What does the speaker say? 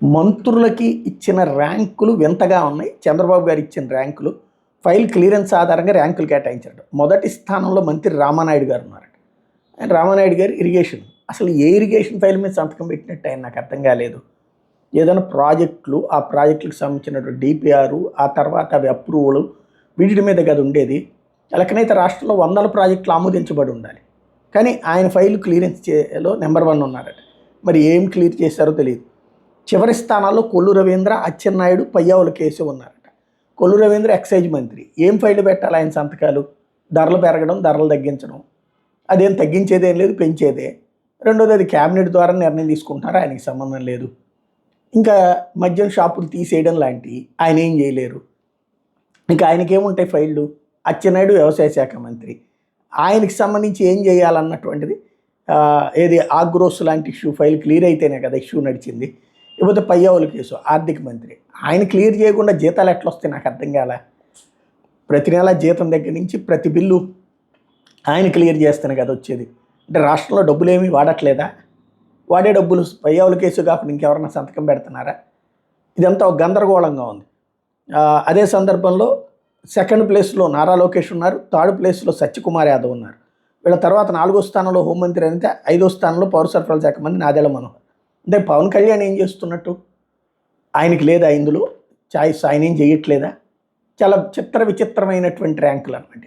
మంత్రులకి ఇచ్చిన ర్యాంకులు వింతగా ఉన్నాయి. చంద్రబాబు గారు ఇచ్చిన ర్యాంకులు ఫైల్ క్లియరెన్స్ ఆధారంగా ర్యాంకులు కేటాయించారు. మొదటి స్థానంలో మంత్రి రామానాయుడు గారు ఉన్నారట. ఆయన రామానాయుడు గారు ఇరిగేషన్, అసలు ఏ ఇరిగేషన్ ఫైల్ మీద సంతకం పెట్టినట్టు ఆయన నాకు అర్థం కాలేదు. ఏదైనా ప్రాజెక్టులు, ఆ ప్రాజెక్టులకు సంబంధించినటువంటి డిపిఆర్, ఆ తర్వాత అవి అప్రూవల్, వీటి మీద కదా ఉండేది. ఎలకనైతే రాష్ట్రంలో వందల ప్రాజెక్టులు ఆమోదించబడి ఉండాలి. కానీ ఆయన ఫైల్ క్లియరెన్స్ చేలో నెంబర్ 1 ఉన్నారట. మరి ఏం క్లియర్ చేశారో తెలియదు. చివరి స్థానాల్లో కొల్లు రవీంద్ర, అచ్చెన్నాయుడు, పయ్యావుల కేశవ్ ఉన్నారట. కొల్లు రవీంద్ర ఎక్సైజ్ మంత్రి. ఏం ఫైల్ పెట్టాలి ఆయన సంతకాలు? ధరలు పెరగడం, ధరలు తగ్గించడం. అదేం తగ్గించేదేం లేదు, పెంచేదే. రెండోది అది క్యాబినెట్ ద్వారా నిర్ణయం తీసుకుంటున్నారు, ఆయనకి సంబంధం లేదు. ఇంకా మద్యం షాపులు తీసేయడం లాంటివి ఆయన ఏం చేయలేరు. ఇంకా ఆయనకేముంటాయి ఫైళ్ళు? అచ్చెన్నాయుడు వ్యవసాయ శాఖ మంత్రి, ఆయనకి సంబంధించి ఏం చేయాలన్నటువంటిది ఏది ఆగ్రోస్ లాంటి ఇష్యూ ఫైల్ క్లియర్ అయితేనే కదా ఇష్యూ నడిచింది. ఇకపోతే పయ్యావుల కేసు ఆర్థిక మంత్రి, ఆయన క్లియర్ చేయకుండా జీతాలు ఎట్లా వస్తాయి నాకు అర్థం కాల. ప్రతి నెల జీతం దగ్గర నుంచి ప్రతి బిల్లు ఆయన క్లియర్ చేస్తేనే కదా వచ్చేది. అంటే రాష్ట్రంలో డబ్బులు ఏమీ వాడట్లేదా? వాడే డబ్బులు పయ్యావుల కేసు కాకుండా ఇంకెవరన్నా సంతకం పెడుతున్నారా? ఇదంతా ఒక గందరగోళంగా ఉంది. అదే సందర్భంలో సెకండ్ ప్లేస్లో నారా లోకేష్ ఉన్నారు, థర్డ్ ప్లేస్లో సత్యకుమార్ యాదవ్ ఉన్నారు. వీళ్ళ తర్వాత 4వ స్థానంలో హోంమంత్రి అయితే 5వ స్థానంలో పౌర సరఫరాల శాఖ మంత్రి నాదెళ్ల మనోహర్. అంటే పవన్ కళ్యాణ్ ఏం చేస్తున్నట్టు? ఆయనకి లేదా ఇందులో ఛాయిస్? ఆయన ఏం చేయట్లేదా? చాలా విచిత్రమైనటువంటి ర్యాంకులు అనమాట.